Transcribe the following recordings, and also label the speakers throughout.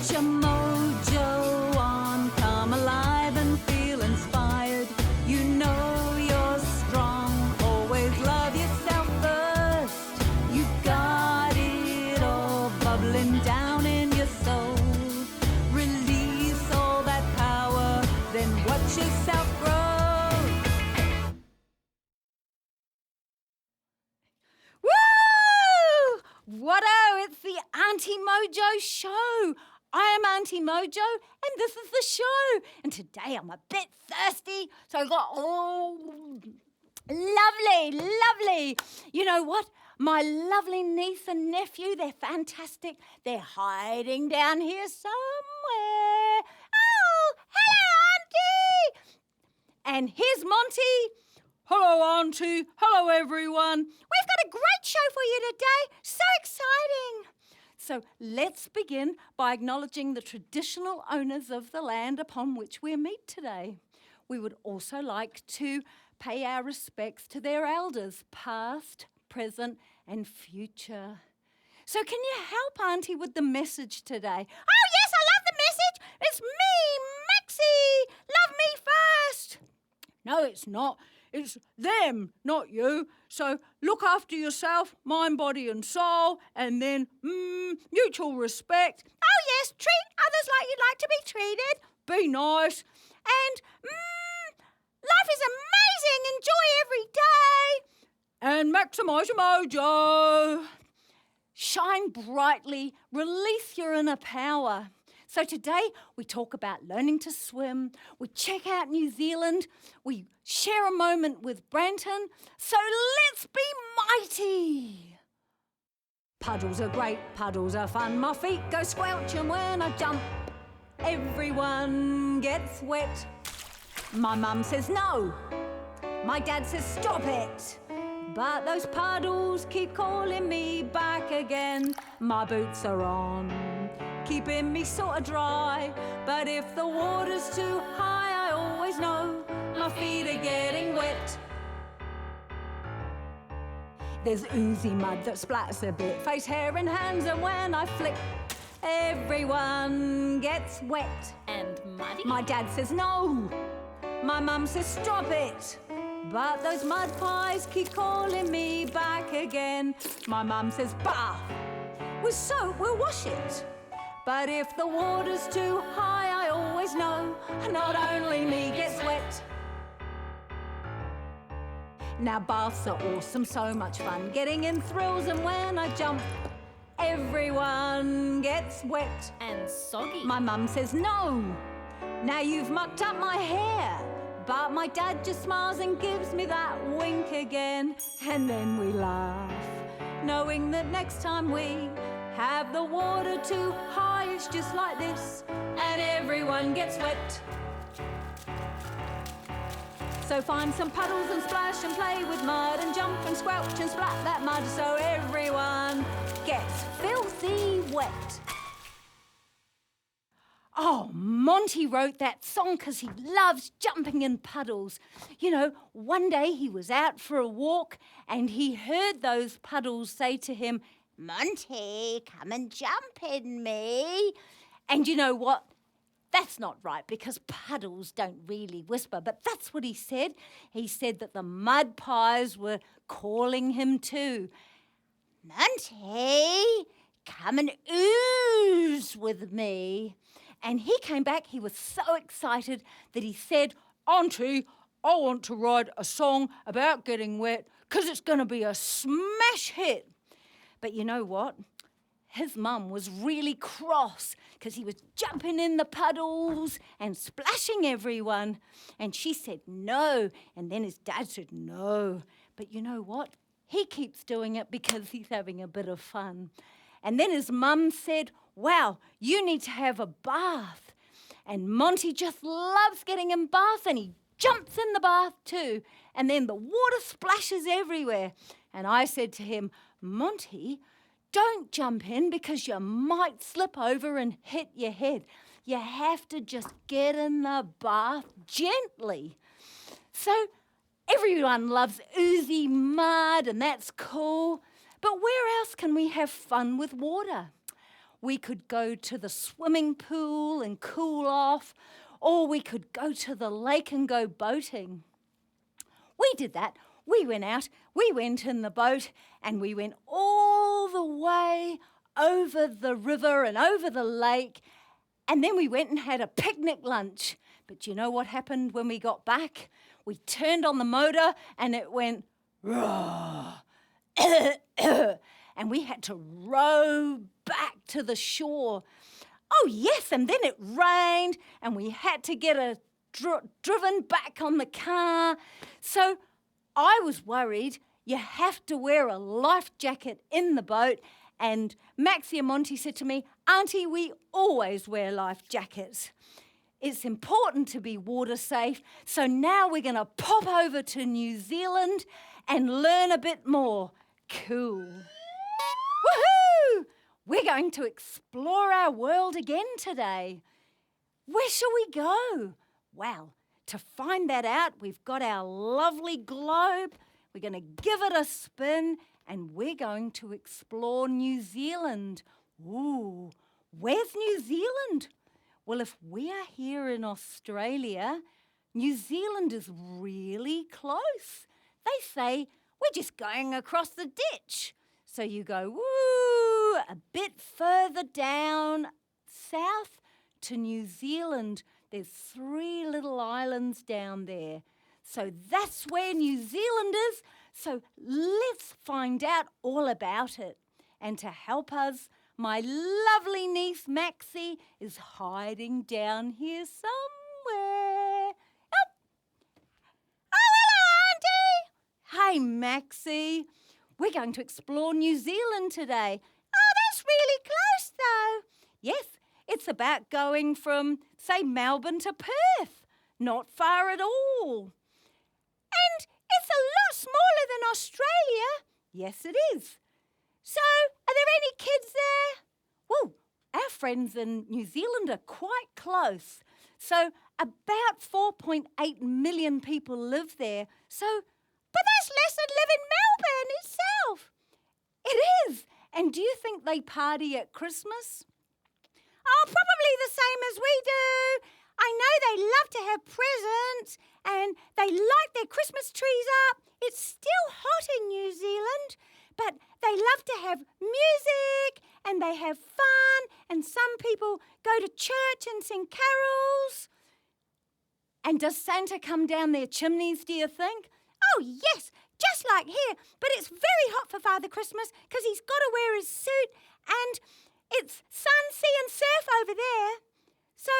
Speaker 1: Get your mojo on, come alive and feel inspired. You know you're strong, always love yourself first. You got it all bubbling down in your soul. Release all that power, then watch yourself grow. Woo! What-o, it's the Aunty Mojo Show. I am Aunty Mojo, and this is the show. And today I'm a bit thirsty, so I got lovely. You know what? My lovely niece and nephew, they're fantastic. They're hiding down here somewhere. Oh, hello, Auntie! And here's Monty. Hello, Auntie. Hello, everyone. We've got a great show for you today. So exciting. So let's begin by acknowledging the traditional owners of the land upon which we meet today. We would also like to pay our respects to their elders, past, present, and future. So can you help Auntie with the message today? Oh, yes, I love the message. It's me, Maxi. Love me first. No, it's not. It's them, not you. So look after yourself, mind, body and soul, and then mutual respect. Oh yes, treat others like you'd like to be treated. Be nice. And life is amazing. Enjoy every day. And maximise your mojo. Shine brightly. Release your inner power. So today we talk about learning to swim, we check out New Zealand, we share a moment with Branton, so let's be mighty. Puddles are great, puddles are fun, my feet go squelching when I jump. Everyone gets wet. My mum says no, my dad says stop it. But those puddles keep calling me back again. My boots are on, keeping me sort of dry. But if the water's too high, I always know my feet are getting wet. There's oozy mud that splatters a bit, face, hair and hands, and when I flick, everyone gets wet.
Speaker 2: And muddy?
Speaker 1: My dad says no, my mum says stop it. But those mud pies keep calling me back again. My mum says bath, with soap we'll wash it. But if the water's too high, I always know not only me gets wet. Now baths are awesome, so much fun, getting in thrills, and when I jump, everyone gets wet.
Speaker 2: And soggy?
Speaker 1: My mum says no, now you've mucked up my hair. But my dad just smiles and gives me that wink again. And then we laugh, knowing that next time we have the water too high, it's just like this, and everyone gets wet. So find some puddles and splash and play with mud and jump and squelch and splat that mud so everyone gets filthy wet. Oh, Monty wrote that song because he loves jumping in puddles. You know, one day he was out for a walk and he heard those puddles say to him, Monty, come and jump in me. And you know what? That's not right because puddles don't really whisper, but that's what he said. He said that the mud pies were calling him too. Monty, come and ooze with me. And he came back, he was so excited that he said, Auntie, I want to write a song about getting wet because it's going to be a smash hit. But you know what? His mum was really cross because he was jumping in the puddles and splashing everyone. And she said no, and then his dad said no. But you know what? He keeps doing it because he's having a bit of fun. And then his mum said, wow, you need to have a bath. And Monty just loves getting in bath and he jumps in the bath too. And then the water splashes everywhere. And I said to him, Monty, don't jump in because you might slip over and hit your head. You have to just get in the bath gently. So everyone loves oozy mud and that's cool. But where else can we have fun with water? we could go to the swimming pool and cool off, or we could go to the lake and go boating. We did that. We went out, we went in the boat, and we went all the way over the river and over the lake, and then we went and had a picnic lunch. But you know what happened when we got back? We turned on the motor and it went, roar. And we had to row back to the shore. Oh, yes, and then it rained and we had to get driven back on the car. So I was worried. You have to wear a life jacket in the boat. And Maxi and Monty said to me, Auntie, we always wear life jackets. It's important to be water safe. So now we're going to pop over to New Zealand and learn a bit more. Cool. Woohoo! We're going to explore our world again today. Where shall we go? Well, to find that out, we've got our lovely globe. We're going to give it a spin and we're going to explore New Zealand. Ooh, where's New Zealand? Well, if we are here in Australia, New Zealand is really close. They say we're just going across the ditch. So you go, woo, a bit further down south to New Zealand. There's 3 little islands down there. So that's where New Zealand is. So let's find out all about it. And to help us, my lovely niece Maxi is hiding down here somewhere. Oh, hello, Auntie. Hey, Maxi. We're going to explore New Zealand today. Oh, that's really close, though. Yes, it's about going from, say, Melbourne to Perth. Not far at all. And it's a lot smaller than Australia. Yes, it is. So, are there any kids there? Well, our friends in New Zealand are quite close. So, about 4.8 million people live there. So, but that's less than live in Melbourne itself. It is. And do you think they party at Christmas? Oh, probably the same as we do. I know they love to have presents and they light their Christmas trees up. It's still hot in New Zealand, but they love to have music and they have fun and some people go to church and sing carols. And does Santa come down their chimneys, do you think? Oh, yes, just like here, but it's very hot for Father Christmas because he's got to wear his suit and it's sun, sea and surf over there. So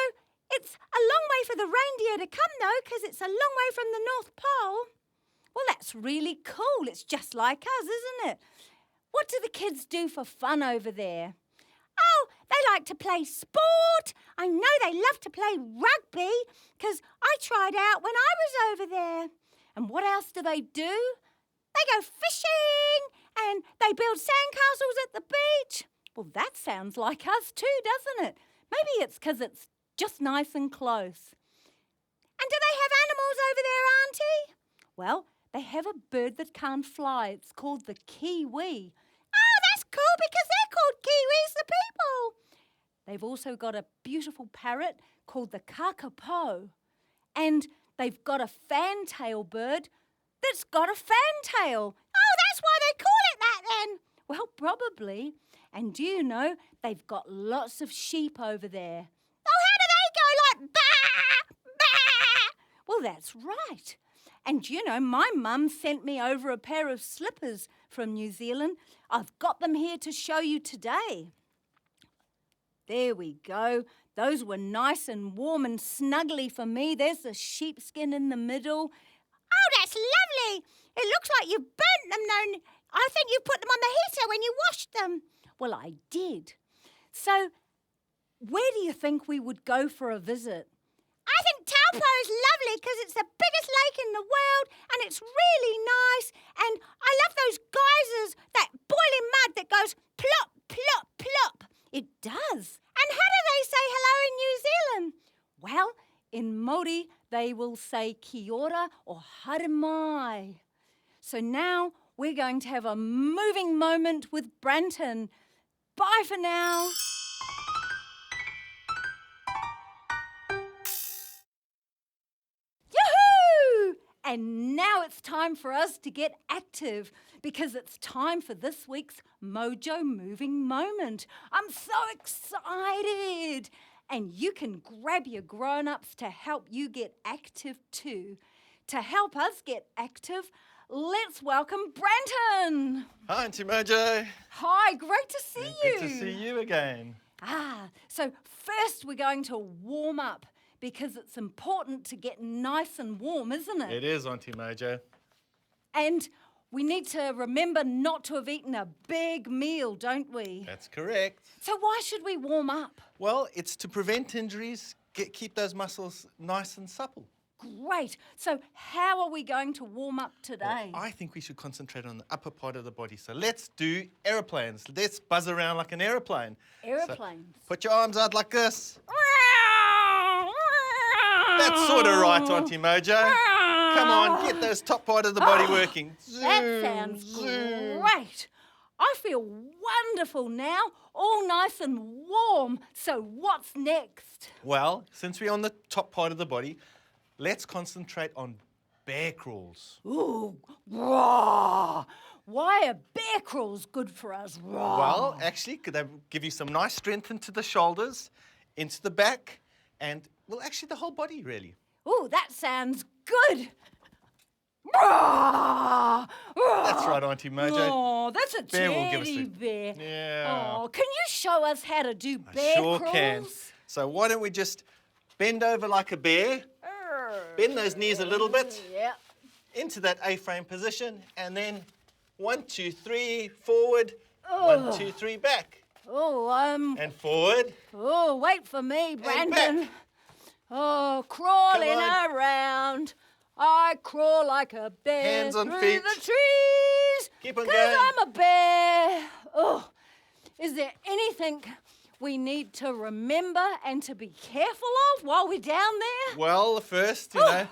Speaker 1: it's a long way for the reindeer to come, though, because it's a long way from the North Pole. Well, that's really cool. It's just like us, isn't it? What do the kids do for fun over there? Oh, they like to play sport. I know they love to play rugby because I tried out when I was over there. And what else do they do? They go fishing and they build sandcastles at the beach. Well, that sounds like us too, doesn't it? Maybe it's because it's just nice and close. And do they have animals over there, Auntie? Well, they have a bird that can't fly. It's called the kiwi. Oh, that's cool because they're called kiwis, the people. They've also got a beautiful parrot called the kakapo. And they've got a fantail bird that's got a fantail. Oh, that's why they call it that then. Well, probably. And do you know, they've got lots of sheep over there. Oh, how do they go like bah, bah? Well, that's right. And you know, my mum sent me over a pair of slippers from New Zealand. I've got them here to show you today. There we go. Those were nice and warm and snuggly for me. There's the sheepskin in the middle. Oh, that's lovely. It looks like you've burnt them now. I think you put them on the heater when you washed them. Well, I did. So, where do you think we would go for a visit? I think Taupo is lovely because it's the biggest lake in the world and it's really nice. And I love those geysers, that boiling mud that goes plop, plop, plop. It does. And how do they say hello in New Zealand? Well, in Māori, they will say kia ora or haere mai. So now we're going to have a moving moment with Branton. Bye for now. And now it's time for us to get active because it's time for this week's Mojo Moving Moment. I'm so excited. And you can grab your grown-ups to help you get active too. To help us get active, let's welcome Branton.
Speaker 2: Hi, Aunty Mojo.
Speaker 1: Hi, great to see you.
Speaker 2: Good to see you again.
Speaker 1: So first we're going to warm up because it's important to get nice and warm, isn't it?
Speaker 2: It is, Aunty Mojo.
Speaker 1: And we need to remember not to have eaten a big meal, don't we?
Speaker 2: That's correct.
Speaker 1: So why should we warm up?
Speaker 2: Well, it's to prevent injuries, keep those muscles nice and supple.
Speaker 1: Great. So how are we going to warm up today?
Speaker 2: Well, I think we should concentrate on the upper part of the body. So let's do aeroplanes. Let's buzz around like an aeroplane.
Speaker 1: Aeroplanes.
Speaker 2: So put your arms out like this. That's sort of right, Aunty Mojo. Come on, get those top part of the body working. Zoom,
Speaker 1: That sounds great. I feel wonderful now, all nice and warm. So what's next?
Speaker 2: Well, since we're on the top part of the body, let's concentrate on bear crawls.
Speaker 1: Ooh, raw. Why are bear crawls good for us? Raw.
Speaker 2: Well, actually, they give you some nice strength into the shoulders, into the back, and, well, actually the whole body, really.
Speaker 1: Ooh, that sounds good. Raw.
Speaker 2: That's right, Aunty Mojo.
Speaker 1: Oh, that's a
Speaker 2: Bear will give us
Speaker 1: teddy
Speaker 2: the-
Speaker 1: bear.
Speaker 2: Yeah.
Speaker 1: Oh, can you show us how to do
Speaker 2: I
Speaker 1: bear
Speaker 2: sure
Speaker 1: crawls?
Speaker 2: can. So why don't we just bend over like a bear, bend those knees a little bit,
Speaker 1: Yeah.
Speaker 2: into that A-frame position, and then 1, 2, 3, forward, 1, 2, 3, back,
Speaker 1: Oh,
Speaker 2: and forward.
Speaker 1: Oh, wait for me,
Speaker 2: back.
Speaker 1: Brandon. Oh, crawling
Speaker 2: Come on.
Speaker 1: around. I crawl like a bear
Speaker 2: Hands on
Speaker 1: through
Speaker 2: feet.
Speaker 1: the trees.
Speaker 2: Keep on
Speaker 1: 'Cause
Speaker 2: going.
Speaker 1: I'm a bear. Oh, is there anything we need to remember and to be careful of while we're down there?
Speaker 2: Well, first, you know,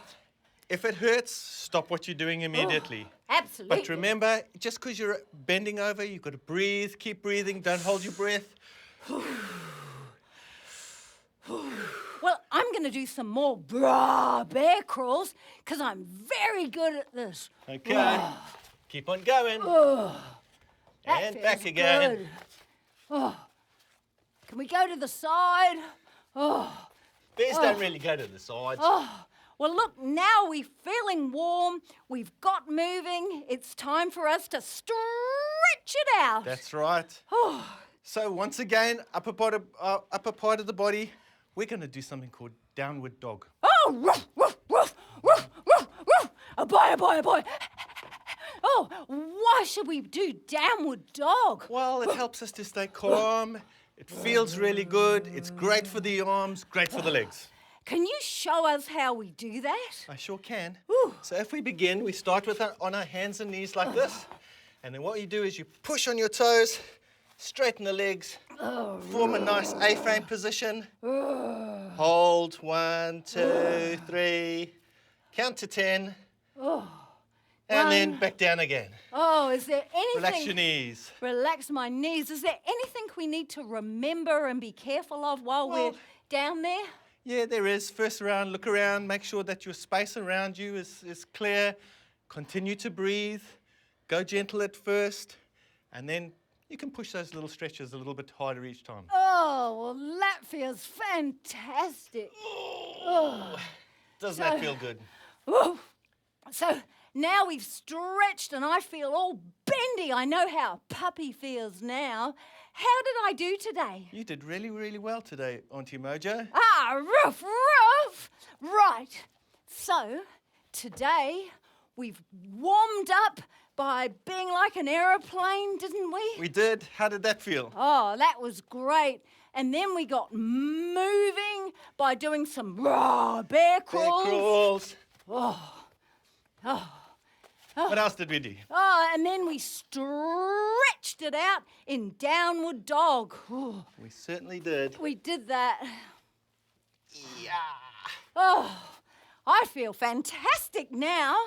Speaker 2: if it hurts, stop what you're doing immediately.
Speaker 1: Absolutely.
Speaker 2: But remember, just because you're bending over, you've got to breathe, keep breathing, don't hold your breath.
Speaker 1: Well, I'm going to do some more bear crawls because I'm very good at this.
Speaker 2: Okay, keep on going.
Speaker 1: That
Speaker 2: And
Speaker 1: feels
Speaker 2: back again.
Speaker 1: good. Oh, can we go to the side?
Speaker 2: Bears don't really go to the sides.
Speaker 1: Well, look, now we're feeling warm. We've got moving. It's time for us to stretch it out.
Speaker 2: That's right. So once again, upper part of the body, we're going to do something called downward dog.
Speaker 1: Oh, woof, woof, woof, woof, woof, woof. A boy, a boy, a boy. Oh, why should we do downward dog?
Speaker 2: Well, it helps us to stay calm. It feels really good. It's great for the arms, great for the legs.
Speaker 1: Can you show us how we do that?
Speaker 2: I sure can.
Speaker 1: Ooh.
Speaker 2: So if we begin, we start with on our hands and knees like this. And then what you do is you push on your toes, straighten the legs, form a nice A-frame position. Hold, 1, 2, 3, count to 10. And then back down again.
Speaker 1: Oh, is there anything...
Speaker 2: Relax your knees.
Speaker 1: Relax my knees. Is there anything we need to remember and be careful of while we're down there?
Speaker 2: Yeah, there is. First round, look around, make sure that your space around you is clear. Continue to breathe. Go gentle at first. And then you can push those little stretches a little bit harder each time.
Speaker 1: Oh, well, that feels fantastic.
Speaker 2: Doesn't that feel good?
Speaker 1: Woo. So now we've stretched and I feel all bendy. I know how a puppy feels now. How did I do today?
Speaker 2: You did really, really well today, Aunty Mojo.
Speaker 1: Ruff, ruff. Right. So today we've warmed up by being like an aeroplane, didn't we?
Speaker 2: We did. How did that feel?
Speaker 1: Oh, that was great. And then we got moving by doing some bear
Speaker 2: Bear
Speaker 1: crawls.
Speaker 2: crawls. What else did we do?
Speaker 1: Oh, and then we stretched it out in downward dog. Ooh,
Speaker 2: We certainly did.
Speaker 1: we did that.
Speaker 2: Yeah.
Speaker 1: Oh, I feel fantastic now.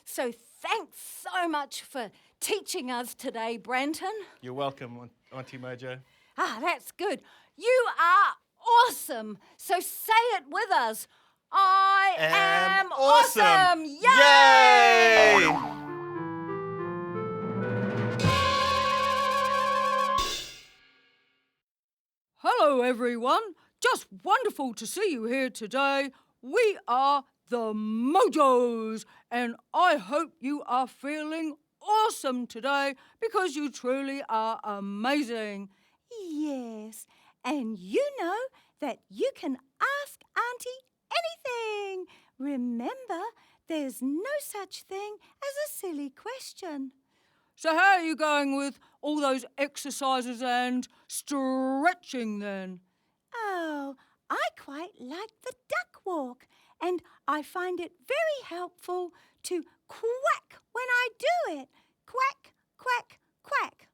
Speaker 1: So thanks so much for teaching us today, Branton.
Speaker 2: You're welcome, Aunty Mojo.
Speaker 1: That's good. You are awesome. So say it with us. I am awesome!
Speaker 2: Yay!
Speaker 3: Hello, everyone. Just wonderful to see you here today. We are the Mojos, and I hope you are feeling awesome today because you truly are amazing.
Speaker 1: Yes, and you know that you can ask Auntie anything. Remember, there's no such thing as a silly question.
Speaker 3: So how are you going with all those exercises and stretching then?
Speaker 1: Oh, I quite like the duck walk, and I find it very helpful to quack when I do it. Quack, quack, quack.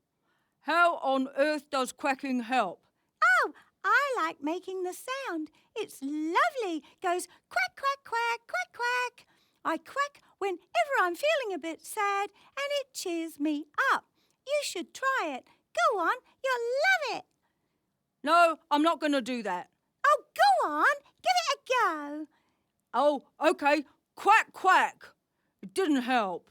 Speaker 3: How on earth does quacking help?
Speaker 1: Oh, I like making the sound. It's lovely. Goes quack, quack, quack, quack, quack. I quack whenever I'm feeling a bit sad, and it cheers me up. You should try it. Go on, you'll love it.
Speaker 3: No, I'm not going to do that.
Speaker 1: Oh, go on, give it a go.
Speaker 3: Oh, okay. Quack, quack. It didn't help.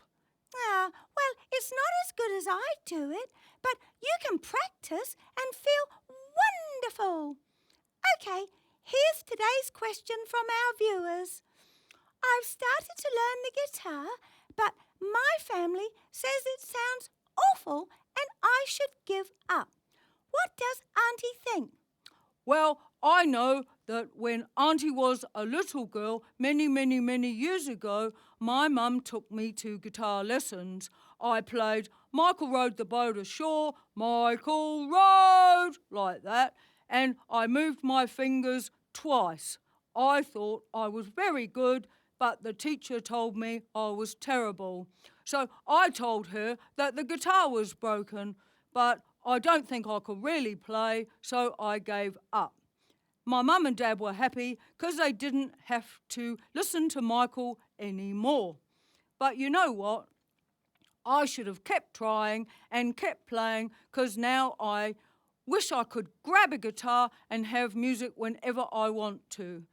Speaker 1: Ah, well, it's not as good as I do it, but you can practice and feel wonderful. Okay, here's today's question from our viewers. I've started to learn the guitar, but my family says it sounds awful and I should give up. What does Auntie think?
Speaker 3: Well, I know that when Auntie was a little girl, many, many, many years ago, my mum took me to guitar lessons. I played Michael Rowed the Boat Ashore, Michael Rowed, like that, and I moved my fingers twice. I thought I was very good, but the teacher told me I was terrible. So I told her that the guitar was broken, but I don't think I could really play, so I gave up. My mum and dad were happy because they didn't have to listen to Michael anymore. But you know what? I should have kept trying and kept playing because now I wish I could grab a guitar and have music whenever I want to.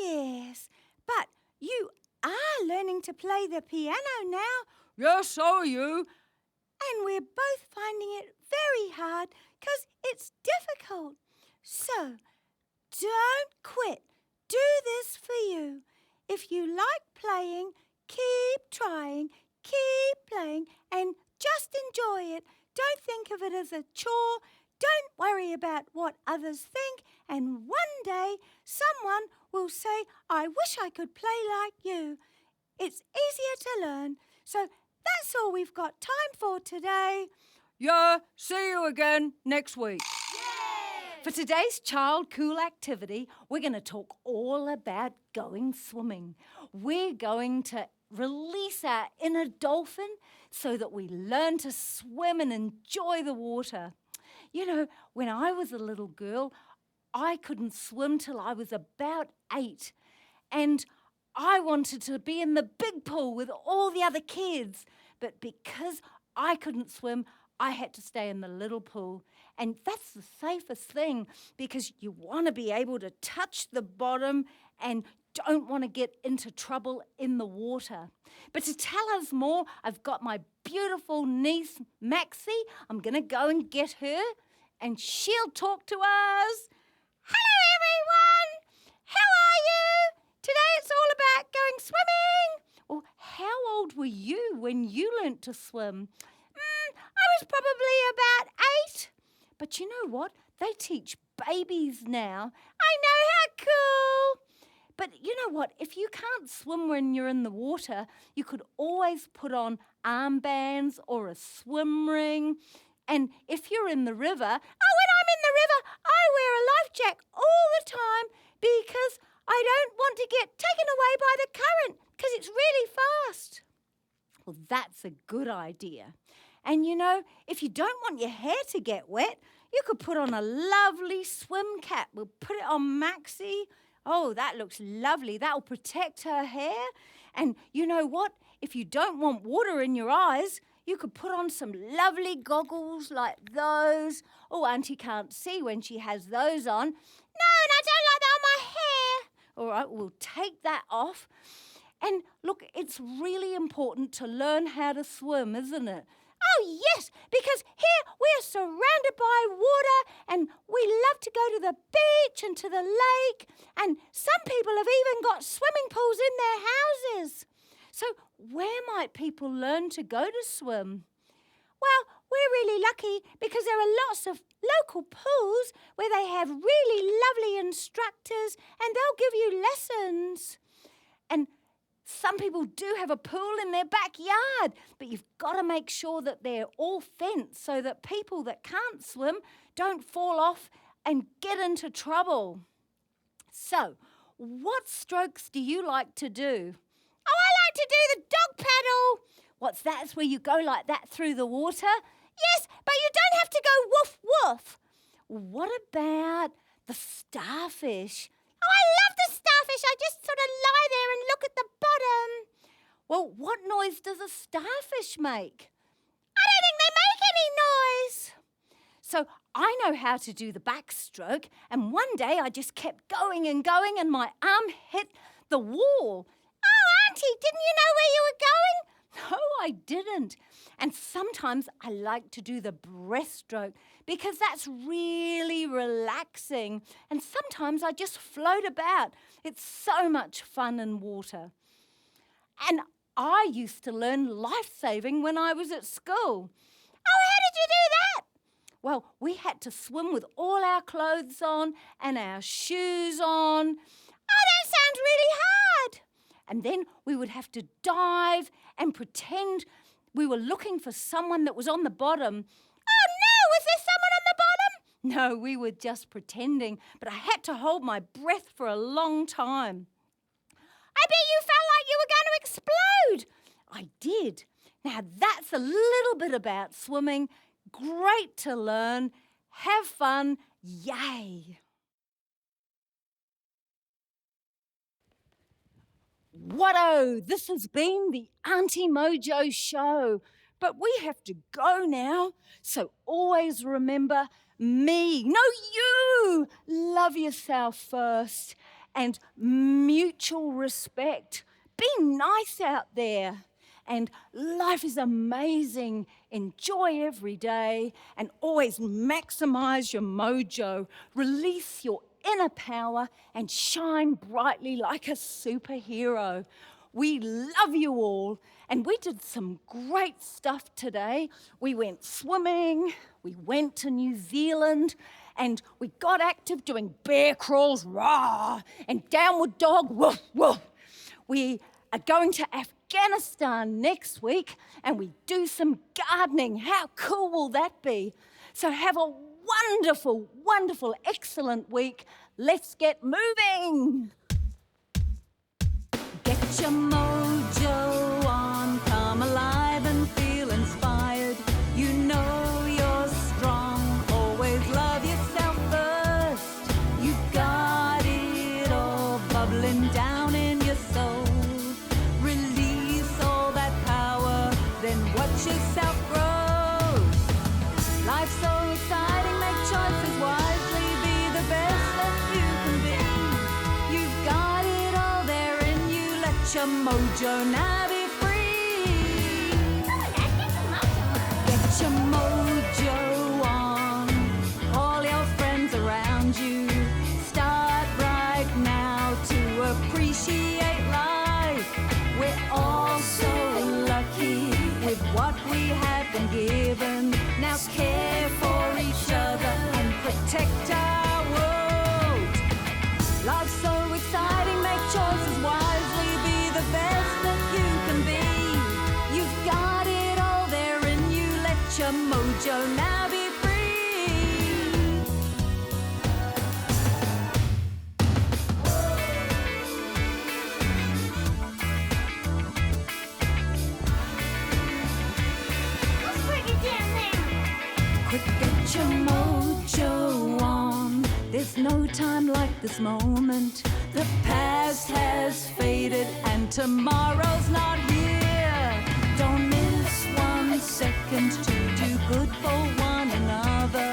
Speaker 1: Yes, but you are learning to play the piano now,
Speaker 3: Yes, so are you.
Speaker 1: and we're both finding it very hard because it's difficult. So, don't quit. Do this for you. If you like playing, keep trying, keep playing, and just enjoy it. Don't think of it as a chore. Don't worry about what others think. And one day, someone will say, I wish I could play like you. It's easier to learn. So that's all we've got time for today.
Speaker 3: Yeah, see you again next week.
Speaker 1: For today's Child Cool activity, we're going to talk all about going swimming. We're going to release our inner dolphin so that we learn to swim and enjoy the water. You know, when I was a little girl, I couldn't swim till I was about 8. And I wanted to be in the big pool with all the other kids. But because I couldn't swim, I had to stay in the little pool. And that's the safest thing because you want to be able to touch the bottom and don't want to get into trouble in the water. But to tell us more, I've got my beautiful niece, Maxi. I'm going to go and get her and she'll talk to us. Hello, everyone. How are you? Today it's all about going swimming. Well, how old were you when you learnt to swim? I was probably about 8. But you know what? They teach babies now. I know, how cool. But you know what? If you can't swim when you're in the water, you could always put on armbands or a swim ring. And if you're in the river, when I'm in the river, I wear a life jacket all the time because I don't want to get taken away by the current because it's really fast. Well, that's a good idea. And you know, if you don't want your hair to get wet, you could put on a lovely swim cap. We'll put it on Maxi. Oh, that looks lovely. That will protect her hair. And you know what? If you don't want water in your eyes, you could put on some lovely goggles like those. Oh, Auntie can't see when she has those on. No, and I don't like that on my hair. All right, we'll take that off. And look, it's really important to learn how to swim, isn't it? Oh, yes, because here we're surrounded by water and we love to go to the beach and to the lake, and some people have even got swimming pools in their houses. So where might people learn to go to swim? Well, we're really lucky because there are lots of local pools where they have really lovely instructors and they'll give you lessons. And some people do have a pool in their backyard, but you've got to make sure that they're all fenced so that people that can't swim don't fall off and get into trouble. So, what strokes do you like to do? Oh, I like to do the dog paddle. What's that? It's where you go like that through the water? Yes, but you don't have to go woof woof. What about the starfish? Oh, I love the starfish. I just sort of lie there and look at the bottom. Well, what noise does a starfish make? I don't think they make any noise. So I know how to do the backstroke, and one day I just kept going and going and my arm hit the wall. Oh, Auntie, didn't you know where you were going? No, I didn't. And sometimes I like to do the breaststroke because that's really relaxing. And sometimes I just float about. It's so much fun in water. And I used to learn life-saving when I was at school. Oh, how did you do that? Well, we had to swim with all our clothes on and our shoes on. Oh, that sounds really hard. And then we would have to dive and pretend we were looking for someone that was on the bottom. Oh no, was there someone on the bottom? No, we were just pretending, but I had to hold my breath for a long time. I bet you felt like you were going to explode. I did. Now that's a little bit about swimming. Great to learn. Have fun. Yay. Whatto, this has been the Aunty Mojo Show, but we have to go now, so always remember me, no you, love yourself first, and mutual respect. Be nice out there, and life is amazing. Enjoy every day, and always maximize your mojo, release your inner power and shine brightly like a superhero. We love you all, and we did some great stuff today. We went swimming, we went to New Zealand, and we got active doing bear crawls, rah, and downward dog, woof, woof. We are going to Afghanistan next week, and we do some gardening. How cool will that be? So have a wonderful, wonderful, excellent week. Let's get moving. Get your mojo on, come alive and feel inspired. You know you're strong, always love yourself first. You got it all bubbling down in your soul. Release all that power, then watch yourself grow. Life's so exciting, make choices wisely, be the best that you can be. You've got it all there in you, let your mojo now be free. Get your mojo on, all your friends around you. Start right now to appreciate life. We're all so lucky with what we have been given. Now care for each other and protect our world. Life's so exciting, make choices wisely, be the best that you can be. You've got it all there in you, let your mojo now be free. Quick, get your mojo on. There's no time like this moment. The past has faded and tomorrow's not here. Don't miss 1 second to do good for one another.